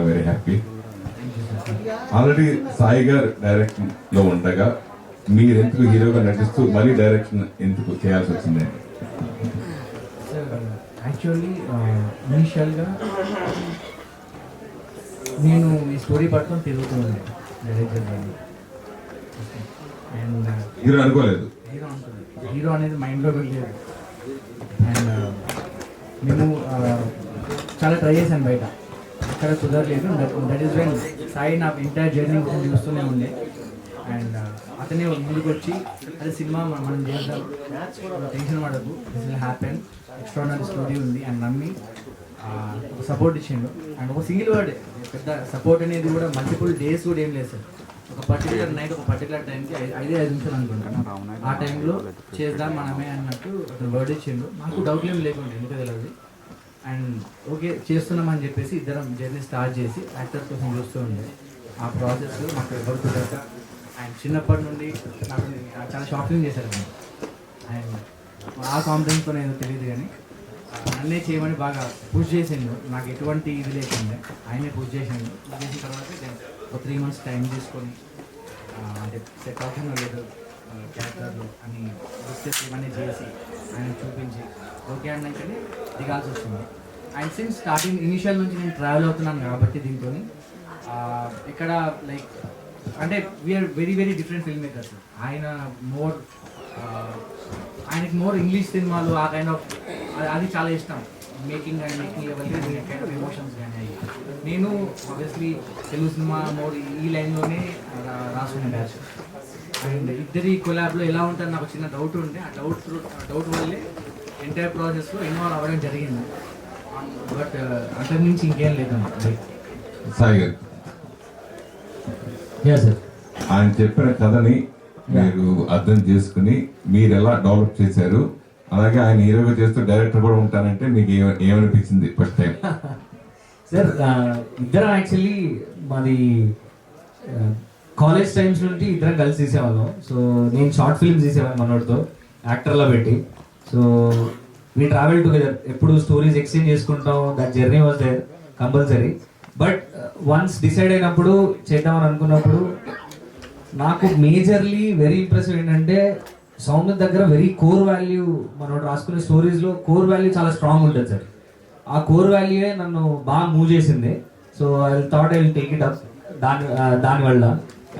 Very happy. Already Sai గారు direction లో ఉండగా మీరు ఎందుకు హీరోగా నటిస్తూ మళ్ళీ డైరెక్షన్ ఎందుకు చేయాల్సి వచ్చిందండి? యాక్చువల్లీ ఇనీషియల్గా నేను ఈ స్టోరీ పట్టుకొని తిరుగుతున్నాను డైరెక్టర్ గారిని. అండ్ హీరో అనుకోలేదు, హీరో అనేది మైండ్లో వెళ్ళలేదు. అండ్ మేము చాలా ట్రై చేశాను బయట, అక్కడ కుదరలేదు. దట్ ఈస్ వెన్ సాయి నా ఎంటైర్ జర్నీ చూస్తూనే ఉండే. అండ్ అతనే ముందుకు వచ్చి అదే సినిమా మనం చేద్దాం, టెన్షన్ పడదు, this will happen, extraordinary story ఉంది అని నమ్మి సపోర్ట్ ఇచ్చిండు. అండ్ ఒక సింగిల్ వర్డ్, పెద్ద సపోర్ట్ అనేది కూడా మల్టిపుల్ డేస్ కూడా ఏం లేదు సార్. ఒక పర్టికులర్ నైట్ ఒక పర్టికులర్ టైంకి 5 నిమిషాలు అనుకుంటాను, ఆ టైంలో చేద్దాం మనమే అన్నట్టు అతను వర్డ్ ఇచ్చిండు. నాకు డౌట్ ఏం లేకుండా ఎందుకు తెలియదు. అండ్ ఓకే చేస్తున్నామని చెప్పేసి ఇద్దరం జర్నీ స్టార్ట్ చేసి యాక్టర్ కోసం చూస్తూ ఉండే. ఆ ప్రాసెస్ మాకు ఎవరు కుదరక అండ్ చిన్నప్పటి నుండి నాకు చాలా షాపింగ్ చేశారు. అండ్ ఆ కాన్ఫిడెన్స్తో ఏదో తెలియదు కానీ నన్నే చేయమని బాగా పుష్ చేసిండు. నాకు ఎటువంటి ఇది లేకుండా ఆయనే పుష్ చేసిండు. చేసిన తర్వాత ఒక 3 months టైం తీసుకొని అంటే సెట్ అవుతుందో లేదు క్యారెక్టర్లు అని డిస్కస్ ఇవన్నీ చేసి ఆయన చూపించి ఓకే అన్నాకనే దిగాల్సి వస్తుంది. అండ్ సిన్స్ స్టార్టింగ్ ఇనిషియల్ నుంచి నేను ట్రావెల్ అవుతున్నాను కాబట్టి దీంతో ఇక్కడ లైక్ అంటే we are very very different film makers. ఆయన మోర్ ఆయనకి మోర్ ఇంగ్లీష్ సినిమాలు ఆ కైండ్ ఆఫ్ అది చాలా ఇష్టం. Making and making level kind of emotions కానీ అయ్యి నేను ఆబ్వియస్లీ తెలుగు సినిమా మోర్ ఈ లైన్లోనే రాసుకునే బ్యాచ్. అండ్ ఇద్దరి కొలాబ్లో ఎలా ఉంటుంది నాకు చిన్న డౌట్ ఉండే. ఆ డౌట్ వల్లే ఎంటైర్ ప్రాసెస్లో ఇన్వాల్వ్ అవ్వడం జరిగింది. బట్ అంతకు మించి ఇంకేం లేదు. సాయి గారు ఆయన చెప్పిన కథని మీరు అర్థం చేసుకుని మీరు ఎలా డెవలప్ చేశారు, అలాగే ఆయన హీరోగా చేస్తూ డైరెక్టర్ కూడా ఉంటానంటే మీకు ఏమనిపించింది ఫస్ట్ టైం? సార్ ఇద్దరం యాక్చువల్లీ మాది కాలేజ్ టైమ్స్ నుండి ఇద్దరం కలిసి తీసేవాళ్ళం. సో నేను షార్ట్ ఫిల్మ్స్ తీసేవాళ్ళం మనోడితో యాక్టర్లో పెట్టి. సో వీ ట్రావెల్ టుగెదర్, ఎప్పుడు స్టోరీస్ ఎక్స్చేంజ్ చేసుకుంటాం. That journey was there compulsory. But once decide అయినప్పుడు చేద్దామని అనుకున్నప్పుడు నాకు మేజర్లీ వెరీ ఇంప్రెసివ్ ఏంటంటే సౌందర్య దగ్గర వెరీ కోర్ వాల్యూ, మనం రాసుకునే స్టోరీస్లో కోర్ వాల్యూ చాలా స్ట్రాంగ్ ఉంటుంది సార్. ఆ కోర్ వాల్యూయే నన్ను బాగా మూవ్ చేసింది. So I thought I will take it up దానివల్ల.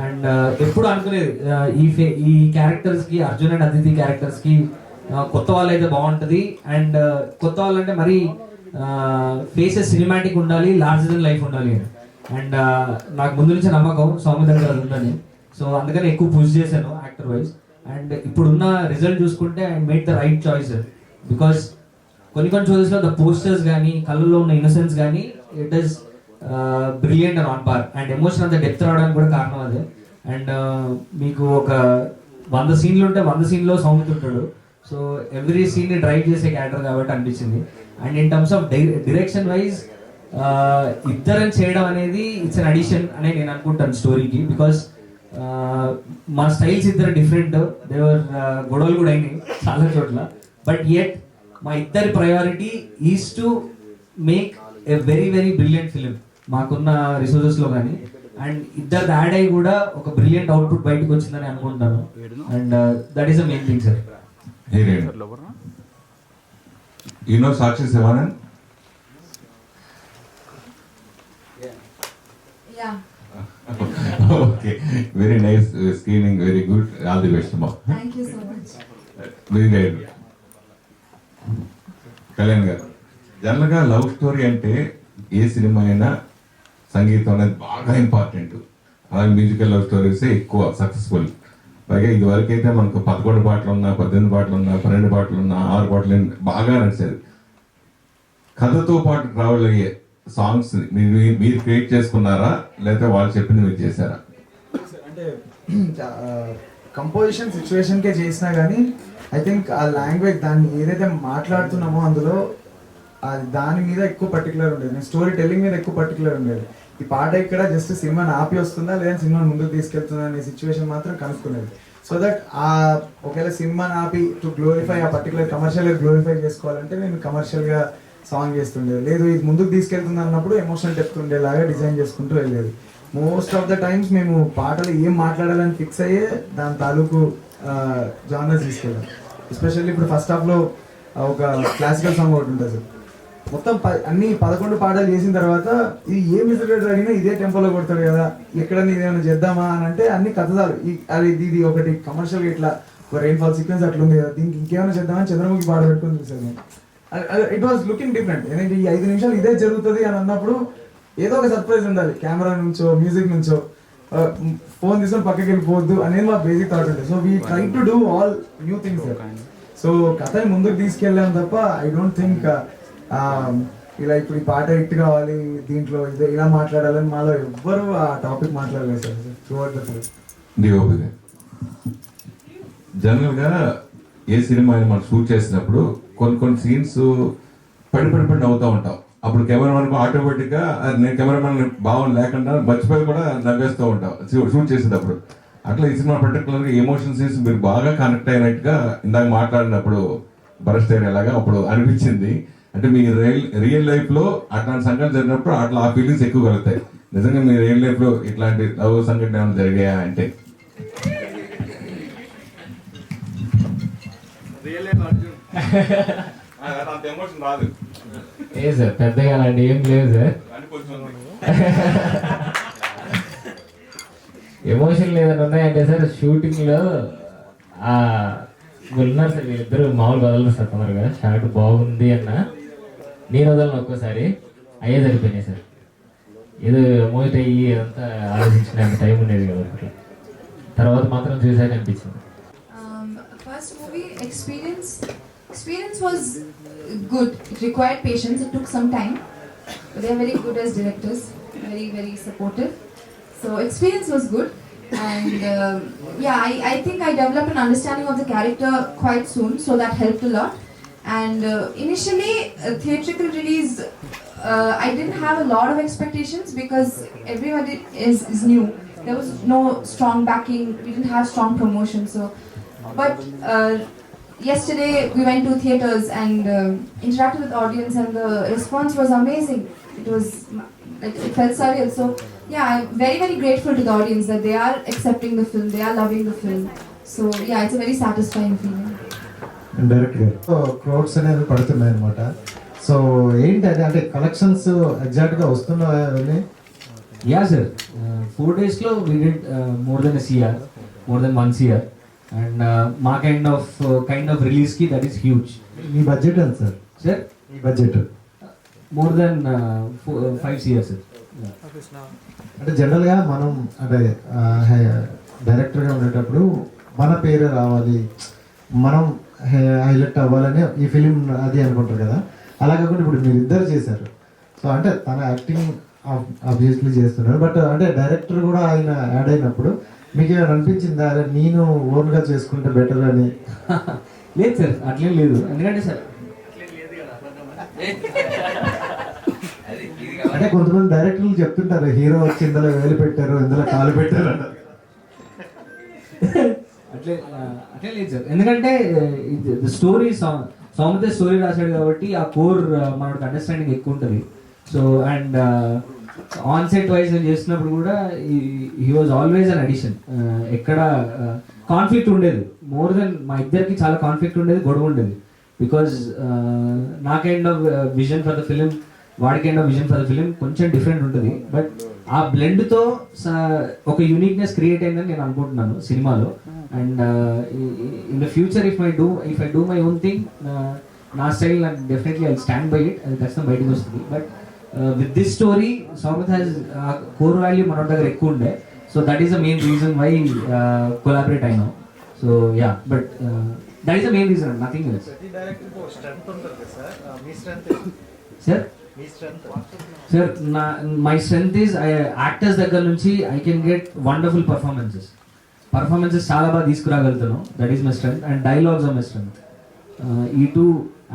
అండ్ ఎప్పుడు అనుకునేది ఈ క్యారెక్టర్స్కి, అర్జున్ అండ్ అదితి క్యారెక్టర్స్కి కొత్త వాళ్ళు అయితే బాగుంటుంది. అండ్ కొత్త వాళ్ళు అంటే మరీ ఫేసెస్ సినిమాటిక్ ఉండాలి, లార్జర్ దెన్ లైఫ్ ఉండాలి. అండ్ నాకు ముందు నుంచి నమ్మకం సౌమ్య దగ్గర ఉందని. సో అందుకని ఎక్కువ పుష్ చేశాను యాక్టర్ వైజ్. అండ్ ఇప్పుడున్న రిజల్ట్ చూసుకుంటే I made the right choice because కొన్ని షోస్లో ద పోస్టర్స్ కానీ కళ్ళల్లో ఉన్న ఇన్నసెన్స్ కానీ it is brilliant and on par. And emotion అంత డెప్త్ రావడానికి కూడా కారణం అదే. అండ్ మీకు ఒక 100 సీన్లు ఉంటే 100 సీన్లో సౌమ్య ఉంటాడు. సో ఎవ్రీ సీన్ని డ్రైవ్ చేసే క్యారెక్టర్ కాబట్టి అనిపించింది. And in terms of direction wise ఇద్దరం చేయడం అనేది ఇట్స్ అన్ అడిషన్ అనే నేను అనుకుంటాను స్టోరీకి. బికాస్ మా స్టైల్స్ ఇద్దరు డిఫరెంట్, దేవర్ గొడవలు కూడా అయినాయి చాలా చోట్ల. బట్ యెట్ మా ఇద్దరి priority is to make a very very brilliant film మాకున్న రిసోర్సెస్లో కానీ. అండ్ ఇద్దరు యాడ్ అయ్యి కూడా ఒక బ్రిలియంట్ అవుట్పుట్ బయటకు వచ్చిందని అనుకుంటాను. And that is the main thing sir. You know Sakshi Sivanand? Yeah. Okay, very nice screening, very good. All the best, ma. Thank you so much. Very good. Kalyan గారు, జనరల్గా love story అంటే ఏ cinema అయినా సంగీతం అనేది బాగా important. అలాగే musical love stories ఎక్కువ successful. పైగా ఇది వరకు అయితే మనకు 11 పాటలు ఉన్నా, 18 పాటలు ఉన్నా, 12 పాటలు ఉన్నా, 6 పాటలు బాగా నడిచేది. కథతో పాటు ట్రావెల్ అయ్యే సాంగ్స్ మీరు క్రియేట్ చేసుకున్నారా, లేకపోతే వాళ్ళు చెప్పింది మీరు చేశారా? అంటే కంపోజిషన్ సిచ్యువేషన్కే చేసినా కానీ ఐ థింక్ ఆ లాంగ్వేజ్ దాన్ని ఏదైతే మాట్లాడుతున్నామో అందులో దాని మీద ఎక్కువ పర్టికులర్ ఉండేది. నేను స్టోరీ టెల్లింగ్ మీద ఎక్కువ పర్టికులర్ ఉండేది. ఈ పాట ఇక్కడ జస్ట్ సినిమాని ఆపి వస్తుందా లేదా సినిమాని ముందుకు తీసుకెళ్తుందా అనే సిచ్యువేషన్ మాత్రం కనుక్కునేది. సో దట్ ఆ ఒకవేళ సినిమాని ఆపి టు గ్లోరిఫై ఆ పర్టికులర్ కమర్షియల్గా గ్లోరిఫై చేసుకోవాలంటే నేను కమర్షియల్గా సాంగ్ చేస్తుండేది, లేదు ఇది ముందుకు తీసుకెళ్తుంది అన్నప్పుడు ఎమోషనల్ డెప్త్ ఉండేలాగా డిజైన్ చేసుకుంటూ వెళ్ళేది. మోస్ట్ ఆఫ్ ద టైమ్స్ మేము పాటలు ఏం మాట్లాడాలని ఫిక్స్ అయ్యే దాని తాలూకు జానర్స్ తీసుకెళ్ళాం. ఎస్పెషల్లీ ఇప్పుడు ఫస్ట్ హాఫ్లో ఒక క్లాసికల్ సాంగ్ ఒకటి ఉంటుంది సార్. మొత్తం అన్ని 11 పాటలు చేసిన తర్వాత ఇది ఏ మ్యూజిక్ డైరెక్టర్ అడిగినా ఇదే టెంపోలో కొడతాడు కదా, ఎక్కడ ఏమైనా చేద్దామా అని అంటే అన్ని కథలు అది ఇది ఒకటి కమర్షియల్గా ఇట్లా ఒక రెయిన్ ఫాల్ సీక్వెన్స్ అట్లుంది కదా, దీనికి ఇంకేమైనా చేద్దామని చంద్రముఖి పాట పెట్టుకుని చూసాను నేను. It was looking different. ఎందుకంటే ఈ 5 నిమిషాలు ఇదే జరుగుతుంది అని అన్నప్పుడు ఏదో ఒక సర్ప్రైజ్ ఉండాలి, కెమెరా నుంచో మ్యూజిక్ నుంచో. ఫోన్ తీసుకొని పక్కకి వెళ్ళిపోవద్దు అనేది మా బేసిక్ థాట్ ఉంటుంది. So we try to do all new things. So కథని ముందుకు తీసుకెళ్ళాం తప్ప ఐ డోంట్ థింక్ ఇలా ఇప్పుడు ఈ పాట హిట్ కావాలి, దీంట్లో ఇదే ఇలా మాట్లాడాలని మాలో ఎవ్వరు ఆ టాపిక్ మాట్లాడలేదు sir throughout the film. DOP గారు, జనరల్గా ఏ సినిమా అయినా మనం షూట్ చేసినప్పుడు కొన్ని సీన్స్ పడి నవ్వుతూ ఉంటాం. అప్పుడు కెమెరామెన్ ఆటోమేటిక్గా నేను కెమెరామెన్ భావం లేకుండా మర్చిపోయి కూడా నవ్వేస్తూ ఉంటాం షూట్ చేసేటప్పుడు. అట్లా ఈ సినిమా పర్టికులర్గా ఎమోషన్ సీన్స్ మీరు బాగా కనెక్ట్ అయినట్టుగా ఇందాక మాట్లాడినప్పుడు బరస్ట్ అయ్యేలాగా అప్పుడు అనిపించింది. అంటే మీ రియల్ లైఫ్లో అట్లాంటి సంఘటన జరిగినప్పుడు అట్లా ఆ ఫీలింగ్స్ ఎక్కువ కలుగుతాయి. నిజంగా మీ రియల్ లైఫ్లో ఇట్లాంటి లవ్ సంఘటన ఏమైనా జరిగాయా అంటే? ఎమోషన్ రాదు ఏ సార్, పెద్దగా అలాంటి ఏం లేదు సార్. ఎమోషన్ లేదని ఉన్నాయంటే సార్, షూటింగ్లో ఉన్నారు సార్ వీళ్ళిద్దరు మామూలు వదలరు సార్ తొందరగా. షాట్ బాగుంది అన్న నేను వదలను ఒక్కోసారి, అయ్యే సరిపోయినాయి సార్. ఏదో ఎమోట్ అయ్యి అంతా ఆలోచించిన టైం ఉండేది కదా అట్లా. తర్వాత మాత్రం చూసాక అనిపించింది. First movie experience was good. It required patience. It took some time. But they are very good as directors. Very supportive. So experience was good. And yeah, I think I developed an understanding of the character quite soon. So that helped a lot. And initially, theatrical release, I didn't have a lot of expectations because everybody is new. There was no strong backing. We didn't have strong promotion. But yesterday we went to theaters and interacted with audience, and the response was amazing. It was like, it felt surreal. So yeah, I'm very grateful to the audience that they are accepting the film, they are loving the film. So yeah, it's a very satisfying feeling. Direct గారు crowds అనేది పడుతున్నాయి అనమాట. So ఏంటి అది, అంటే collections ఎగ్జాక్ట్గా వస్తున్నాయి? Yeah sir, 4 daysలో we did more than CR, more than 1 CR. And మా కైండ్ ఆఫ్ రిలీజ్కి దట్ ఈస్ హ్యూజ్. మీ బడ్జెట్ ఎంత సార్? సార్ మీ budget more than 5 CR sir. అంటే జనరల్గా మనం అంటే డైరెక్టర్గా ఉండేటప్పుడు మన పేరు రావాలి, మనం హైలైట్ అవ్వాలని ఈ ఫిలిం అది అనుకుంటారు కదా. అలా కాకుండా ఇప్పుడు మీరు ఇద్దరు చేశారు. సో అంటే తన యాక్టింగ్ ఆబ్వియస్లీ చేస్తున్నారు, బట్ అంటే డైరెక్టర్ కూడా ఆయన యాడ్ అయినప్పుడు మీకు ఏమైనా అనిపించిందా, అరే నేను ఓన్గా చేసుకుంటే బెటర్ అని? లేదు సార్, అట్లేం లేదు. ఎందుకంటే సార్ అంటే కొంతమంది డైరెక్టర్లు చెప్తుంటారు, హీరో వచ్చి ఇందులో వేలు పెట్టారు, ఇందులో కాలు పెట్టారు అన్నారు. అట్లే లేదు సార్. ఎందుకంటే స్టోరీ సౌమిత స్టోరీ రాశాడు కాబట్టి ఆ కోర్ మనకు అండర్స్టాండింగ్ ఎక్కువ ఉంటుంది. So and on set wise నేను చేస్తున్నప్పుడు కూడా he was always in addition. ఎక్కడ కాన్ఫ్లిక్ట్ ఉండేది, మోర్ దెన్ మా ఇద్దరికి చాలా కాన్ఫ్లిక్ట్ ఉండేది, గొడవ ఉండేది. బికాజ్ నా kind of vision for the film, వాడి kind of vision for the film కొంచెం డిఫరెంట్ ఉంటుంది. బట్ ఆ బ్లెండ్తో ఒక యూనిక్నెస్ క్రియేట్ అయిందని నేను అనుకుంటున్నాను సినిమాలో. And in the future if I do my own thing, నా స్టైల్ నాకు definitely I stand by it, అది ఖచ్చితంగా బయటకు వస్తుంది. But with this story Soumith has core value మన దగ్గర ఎక్కువ ఉండే. So that is the main reason why collaborate అయినాం. So yeah, but that is the main reason, nothing else. Sir sir my strength is actors దగ్గర నుంచి I can get wonderful performances చాలా బాగా తీసుకురాగలుగుతాను. That is my strength. And dialogues are my strength, ఈ too.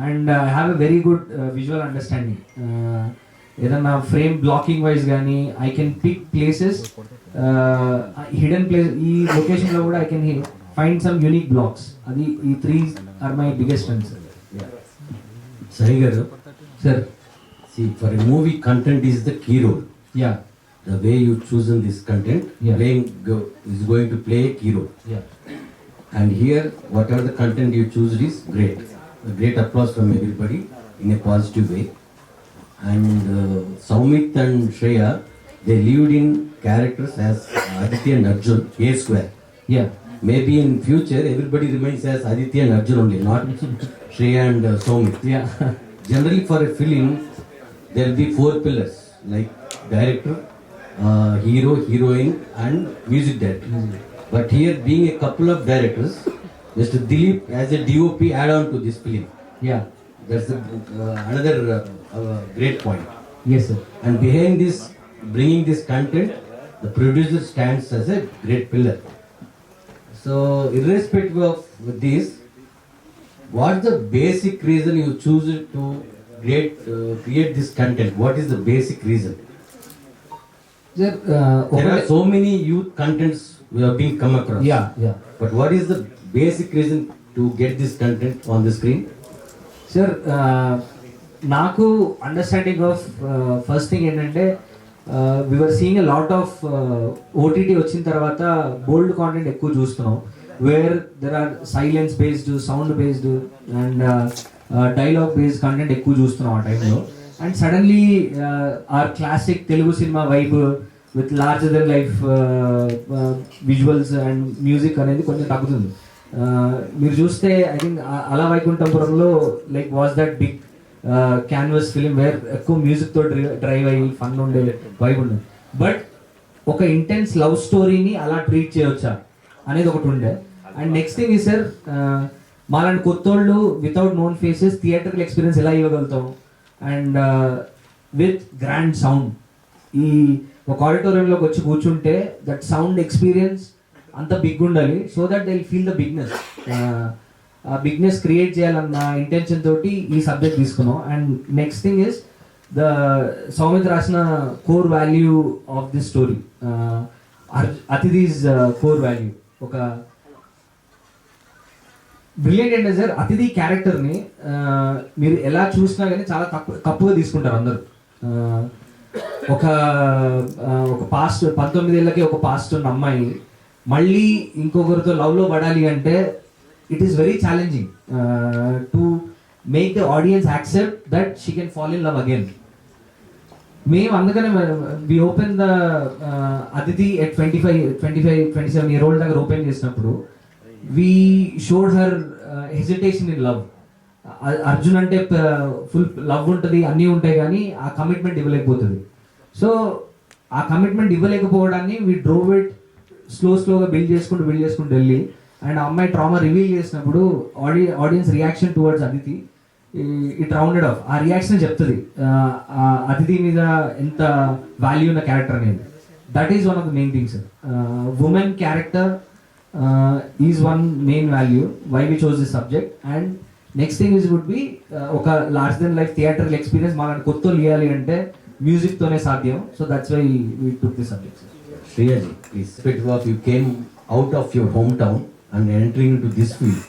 And I have a very good visual understanding. ఏదన్నా frame blocking wise కానీ I can pick places, hidden place. ఈ లొకేషన్లో కూడా I can find some unique blocks. అది ఈ 3 are my biggest strengths. సరి గారు, sir See, for a movie, content is the key role. Yeah The way you chosen this content, Yeah. is going to play a key role. Yeah And here, whatever the content you choose is great. A great applause from everybody in a positive way. And Soumit and Shreya, they lived in characters as Aditya and Arjun, A square. Yeah Maybe in future, everybody remains as Aditya and Arjun only, not Shreya and Soumit. Yeah Generally, for a film, there will be 4 pillars like director, hero, heroine, and music director. But here, being a couple of directors, Mr. Dilip as a DOP add on to this film. Yeah That's another great point. Yes sir And behind this, bringing this content, the producer stands as a great pillar. So, irrespective of this, what's the basic reason you choose to create this content? What is the basic reason? Sir There are so many youth contents we have been come across. Yeah yeah But what is the basic reason to get this content on the screen? Sir నాకు understanding of first thing ఏంటంటే viewer seeing a lot of OTT వచ్చిన తర్వాత bold content ఎక్కువ చూస్తున్నాం where there are silence based sound based and dialogue based content ఎక్కువ చూస్తున్నాం ఆ టైంలో and suddenly are classic Telugu cinema vibe with larger than life visuals and music అనేది కొంచెం తగ్గుతుంది. మీరు చూస్తే I think Ala Vaikunthapurramuloo like was that big canvas film where ఎక్కువ మ్యూజిక్తో డ్రైవ్ అయ్యి ఫన్ ఉండే వైబ్ ఉండేది. బట్ ఒక ఇంటెన్స్ లవ్ స్టోరీని అలా ట్రీట్ చేయవచ్చా అనేది ఒకటి ఉండే. అండ్ నెక్స్ట్ థింగ్ ఈ సార్ మాలాంటి కొత్తోళ్ళు వితౌట్ నోన్ ఫేసెస్ థియేటర్కి ఎక్స్పీరియన్స్ ఎలా ఇవ్వగలుగుతాం అండ్ విత్ గ్రాండ్ సౌండ్. ఈ ఒక ఆడిటోరియంలోకి వచ్చి కూర్చుంటే దట్ సౌండ్ ఎక్స్పీరియన్స్ అంత బిగ్ ఉండాలి so that they will feel the bigness. ఆ బిగ్నెస్ క్రియేట్ చేయాలన్న ఇంటెన్షన్ తోటి ఈ సబ్జెక్ట్ తీసుకున్నాం. And next thing is the Soumith రాసిన core value of this story, Athithi's core value. ఒక బ్రిలియంట్ ఏంటంటే సార్ అతిథి క్యారెక్టర్ని మీరు ఎలా చూసినా కానీ చాలా తప్పుగా తీసుకుంటారు అందరూ. ఒక పాస్ట్ 19 ఏళ్ళకి ఒక పాస్ట్ ఉన్న అమ్మాయి మళ్ళీ ఇంకొకరితో లవ్లో పడాలి అంటే it is very challenging to make the audience accept that she can fall in love again. మేము అందుకనే వి ఓపెన్ ద అతిథి ఎట్ 27 year old దగ్గర ఓపెన్ చేసినప్పుడు we showed her hesitation in love. Arjun అంటే ఫుల్ లవ్ ఉంటుంది, అన్నీ ఉంటాయి, కానీ ఆ కమిట్మెంట్ ఇవ్వలేకపోతుంది. సో ఆ కమిట్మెంట్ ఇవ్వలేకపోవడాన్ని వీ డ్రోవ్ ఇట్ స్లోగా బిల్డ్ చేసుకుంటూ వెళ్ళి అండ్ ఆ అమ్మాయి ట్రామా రివీల్ చేసినప్పుడు audience reaction towards Aditi it rounded off. ఆ రియాక్షన్ చెప్తుంది అతిథి మీద ఎంత వాల్యూ ఉన్న క్యారెక్టర్ అనేది. That is one of the main things. Women character is one main value why we chose this subject. And next thing is would be ఒక large than life theatre experience మాలాంటి కొత్త ఇవ్వాలి అంటే మ్యూజిక్తోనే సాధ్యం. So that's why we took this subject. Shreyaji, please. Irrespective of you came out of your hometown and entering into this field,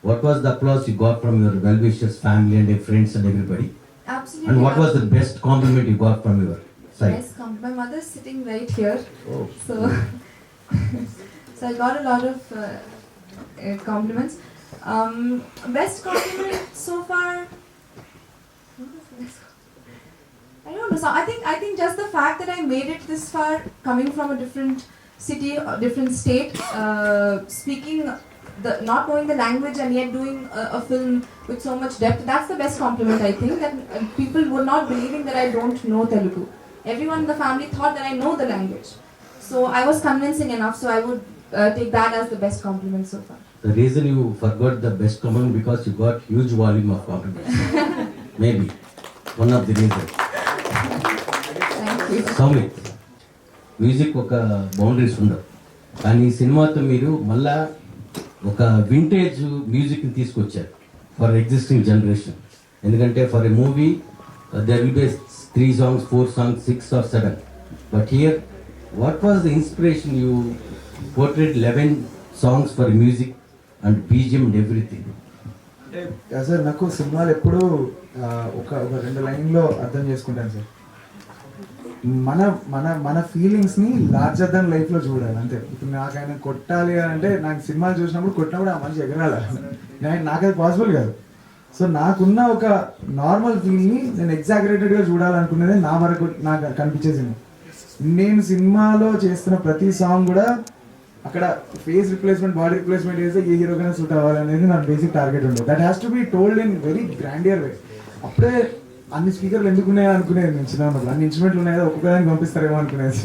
what was the applause you got from your well-wishers, family and your friends and everybody? Absolutely. And what was the best compliment you got from your side? Yes, my mother's sitting right here. Oh. So, so I got a lot of compliments. Best compliment so far. I don't know. So I think just the fact that I made it this far, coming from a different city, a different state, speaking not knowing the language and yet doing a film with so much depth. That's the best compliment, I think. That people were not believing that I don't know Telugu. Everyone in the family thought that I know the language. So I was convincing enough. So I would take that as the best compliment so far. The reason you forgot the best compliment because you got huge volume of compliments. Maybe one of the reasons. Thank you. Soumith, music ఒక boundaries ఉండవు, కానీ ఈ సినిమాతో మీరు మళ్ళా ఒక vintage మ్యూజిక్ని తీసుకొచ్చారు ఫర్ ఎగ్జిస్టింగ్ జనరేషన్. ఎందుకంటే for a movie there will be 3 songs, 4 songs, 6 or 7. But here what was the inspiration? You portrayed 11 songs for music and BGM and everything. అంటే సార్ నాకు సినిమాలు ఎప్పుడు ఒక ఒక 2 లైన్లో అర్థం చేసుకుంటాను సార్. మన మన మన ఫీలింగ్స్ని లార్జర్ దాన్ లైఫ్లో చూడాలి అంతే. ఇప్పుడు నాకు ఆయన కొట్టాలి అంటే నాకు సినిమాలు చూసినప్పుడు కొట్టినప్పుడు ఆ మనిషి ఎగరాలి, నాకు అది పాసిబుల్ కాదు. సో నాకున్న ఒక నార్మల్ ఫీల్ని నేను ఎగ్జాగరేటెడ్గా చూడాలనుకునేది నా వరకు నాకు కనిపించేసింది. నేను సినిమాలో చేస్తున్న ప్రతి సాంగ్ కూడా అక్కడ ఫేస్ రిప్లేస్మెంట్, బాడీ రిప్లేస్మెంట్ చేస్తే ఏ హీరోకైనా సూట్ అవ్వాలనేది నా బేసిక్ టార్గెట్ ఉండదు. That has to be told in very grandeur way. అప్పుడే అన్ని స్పీకర్లు ఎందుకు ఉన్నాయో అనుకునేది నేను చిన్న ఉన్నప్పుడు. అన్ని ఇన్స్ట్రుమెంట్లు ఉన్నాయో ఒక్కొక్కదానికి పంపిస్తారేమో అనుకునేది.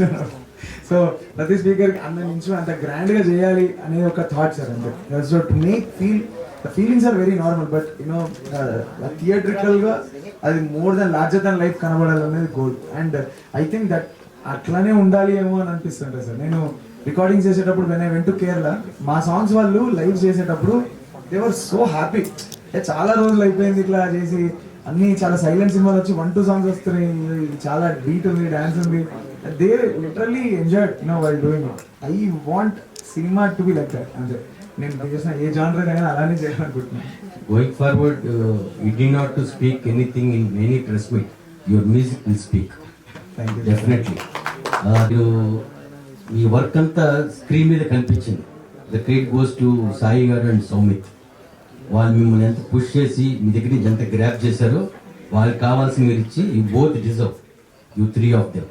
సో ప్రతి స్పీకర్కి అన్ని ఇన్స్ట్రుమెంట్ అంత గ్రాండ్గా చేయాలి అనేది ఒక థాట్ సార్ అంతే. So to make the feelings are very normal, but థియేట్రికల్గా అది more than larger than life కనబడాలి అనేది goal. And I think that అట్లానే ఉండాలి ఏమో అని అనిపిస్తుంటుంది సార్. నేను రికార్డింగ్ చేసేటప్పుడు when I went to Kerala, మా సాంగ్స్ వాళ్ళు లైవ్ చేసేటప్పుడు దే వర్ సో హ్యాపీ. చాలా రోజులు అయిపోయింది ఇట్లా చేసి, అన్ని చాలా సైలెంట్ సినిమాలు వచ్చి 1-2 సాంగ్స్ వస్తున్నాయి, చాలా బీట్ ఉంది, డాన్స్ ఉంది. They literally enjoyed while doing it. I want cinema to be like that అంతే. నేను చేసిన ఏ జానర్ అయినా అలానే చేయాలనుకుంటున్నాను. Going forward, you did not to speak anything in any press meet. Your music will speak. Thank you. Definitely. Me work అంతా screen మీద కనిపించింది. The credit goes to Sai గారు అండ్ సౌమిత్. వాళ్ళు మిమ్మల్ని ఎంత పుష్ చేసి మీ దగ్గర నుంచి ఎంత గ్రాప్ చేశారో వాళ్ళకి కావాల్సి మీరు ఇచ్చి you both deserve, you 3 of them.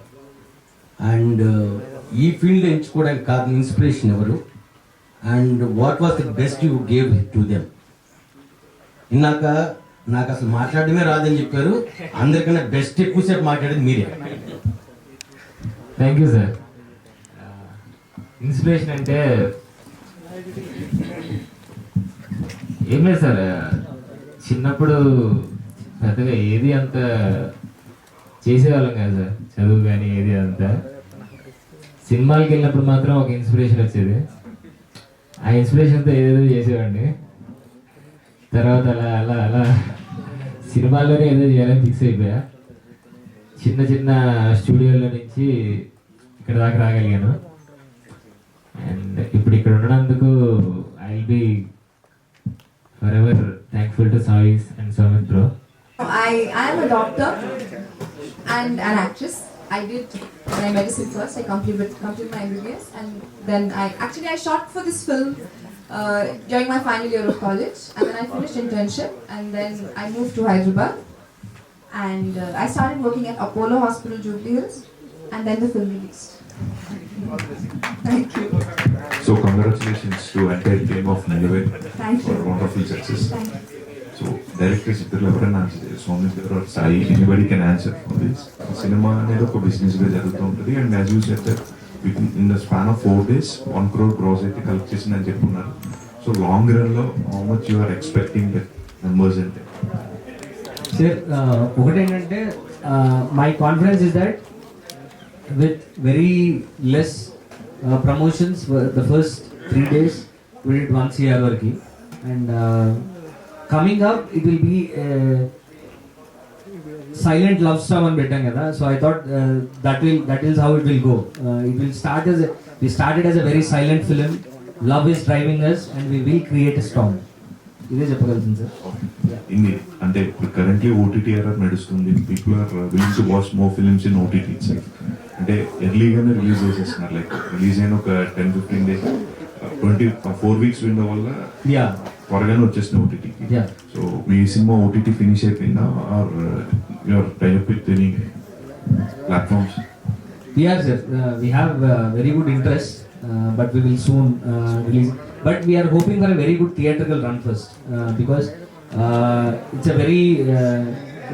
And ఈ ఫీల్డ్ ఎంచుకోవడానికి కారణం ఇన్స్పిరేషన్ ఎవరు, and what was the best you gave to them? ఇందాక నాకు అసలు మాట్లాడడమే రాదని చెప్పారు, అందరికన్నా బెస్ట్ ఎక్కువసేపు మాట్లాడేది మీరే. Thank you sir. ఇన్స్పిరేషన్ అంటే ఏం లేదు సార్, చిన్నప్పుడు పెద్దగా ఏది అంత చేసేవాళ్ళం కాదు సార్, చదువు కానీ ఏది అంతా. సినిమాలకి వెళ్ళినప్పుడు మాత్రం ఒక ఇన్స్పిరేషన్ వచ్చేది, ఆ ఇన్స్పిరేషన్తో ఏదేదో చేసేవాడిని. తర్వాత అలా అలా అలా సినిమాల్లోనే ఏదో చేయాలని ఫిక్స్ అయిపోయా. చిన్న చిన్న స్టూడియోలో నుంచి ఇక్కడ దాకా రాగలిగాను. అండ్ ఇప్పుడు ఇక్కడ ఉండడానికి I will be forever thankful to Sai's and Soumith bro. I am a doctor and an actress. I did my medicine first. I completed my MBBS, and then I shot for this film during my final year of college, and then I finished internship, and then I moved to Hyderabad, and I started working at Apollo Hospital, Jubilee Hills, and then the film released. Thank you. So congratulations to entire team of Nilave Thank you. for wonderful success. Thank you. So directors ఇద్దరు ఎవరైనా answer, Soumith garu or Sai, anybody can answer for this. సినిమా అనేది ఒక business గా జరుగుతూ ఉంటుంది. And as you said that in the span of 4 days 1 crore gross అయితే collect చేసిందని చెప్పున్నారు. సో లాంగ్ రన్ లో how much you are expecting the numbers అంటే? సార్ ఒకటేంటంటే my confidence is that with very less promotions the first 3 days we did 1 crore వరకు, అండ్ coming up it will be silent love song అని పెట్టాం కదా. So I thought that is how it will go. It will start as we started as a very silent film. Love is driving us and we will create a storm. ఇదే చెప్పగలుగుతుంది sir. ఇన్ని అంటే ఇప్పుడు currently OTT era నడుస్తుంది. People are willing to watch more films in OTT. అంటే ఎర్లీగానే release చేసేస్తున్నారు. Like release అయిన ఒక 10-15 days 24 weeks విండో వల్ల త్వరగానే వచ్చేసిన ఓటీటీకి. సో మీ సినిమా ఓటీటీ ఫినిష్ అయిపోయిందా or your type with any platforms? Yeah sir, we have very good interest, but we will soon release. But we are hoping for a very good theatrical run first, because it's a very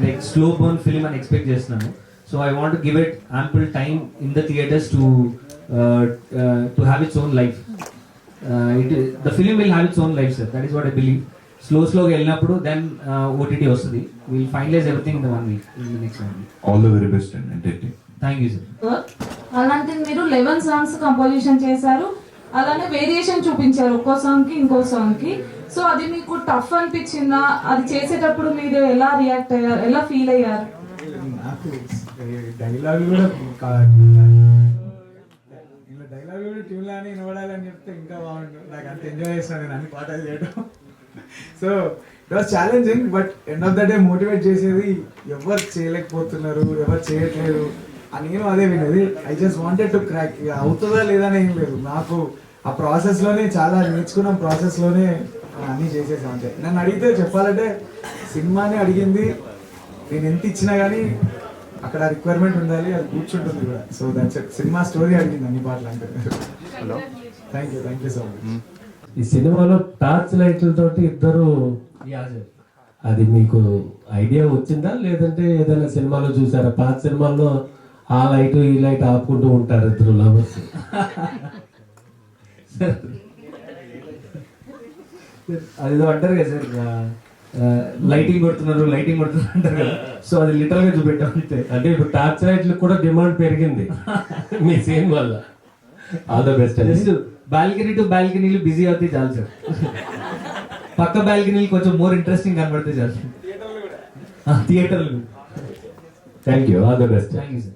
like slow burn film and expect చేస్తున్నాను. So I want to give it ample time in the theaters to have its own life. The film will have its own life sir, that is what I believe. Slowగా వెళ్ళినప్పుడు then OTT వస్తుంది. We will finalize everything in the 1 week, in the next 1 week. All the very best and entertain. Thank you sir. అలాంటిది మీరు 11 songs composition చేశారు, అలానే variation చూపించారు ఒక్కో song కి ఇంకో సాంగ్ కి. సో అది మీకు టఫ్ అనిపించిందా? అది చేసేటప్పుడు మీరు ఎలా రియాక్ట్ అయ్యారు, ఎలా ఫీల్ అయ్యారు? నాకు డైలాగ్ కూడా ఇలా డైలాగ్ కూడా ట్యూన్లో అని వినబడాలని చెప్తే ఇంకా బాగుంటుంది. నాకు అంత ఎంజాయ్ చేస్తాను నేను అన్ని పాటలు చేయడం. So it was challenging, but end of the day motivate చేసేది ఎవరు చేయలేకపోతున్నారు, ఎవరు చేయట్లేదు అని నేను అదే వినేది. I just wanted to crack. అవుతుందా లేదా అని ఏం లేదు, నాకు ఆ ప్రాసెస్లోనే చాలా నేర్చుకున్నాం, ప్రాసెస్లోనే అన్నీ చేసేసాం అంతే. నన్ను అడిగితే చెప్పాలంటే సినిమానే అడిగింది, నేను ఎంత ఇచ్చినా కానీ అక్కడ రిక్వైర్మెంట్ ఉండాలి, అది కూర్చుంటుంది కూడా. So that's it. Cinema story అడిగింది అన్ని పాటలు అంటే. Thank you so much. ఈ సినిమాలో టార్చ్ లైట్లతోటి ఇద్దరు, అది మీకు ఐడియా వచ్చిందా లేదంటే ఏదైనా సినిమాలో చూసారా? పాత సినిమాల్లో ఆ లైట్ ఈ లైట్ ఆపుకుంటూ ఉంటారు ఇద్దరు లవర్స్. అదేదో అంటారు కదా సార్, లైటింగ్ కొడుతున్నారు అంటారు కదా, సో అది లిటరల్ గా చూపెట్టాం అంతే. అంటే ఇప్పుడు టార్చ్ లైట్లకు కూడా డిమాండ్ పెరిగింది మీ సీన్ వల్ల. All the best. Balcony to బాల్కనీలు బిజీ అవుతాయి చాలు సార్. పక్క బాల్కనీలు కొంచెం మోర్ ఇంట్రెస్టింగ్ కనబడితే చాలు. థియేటర్లు. Thank you. All the best. Thank you sir.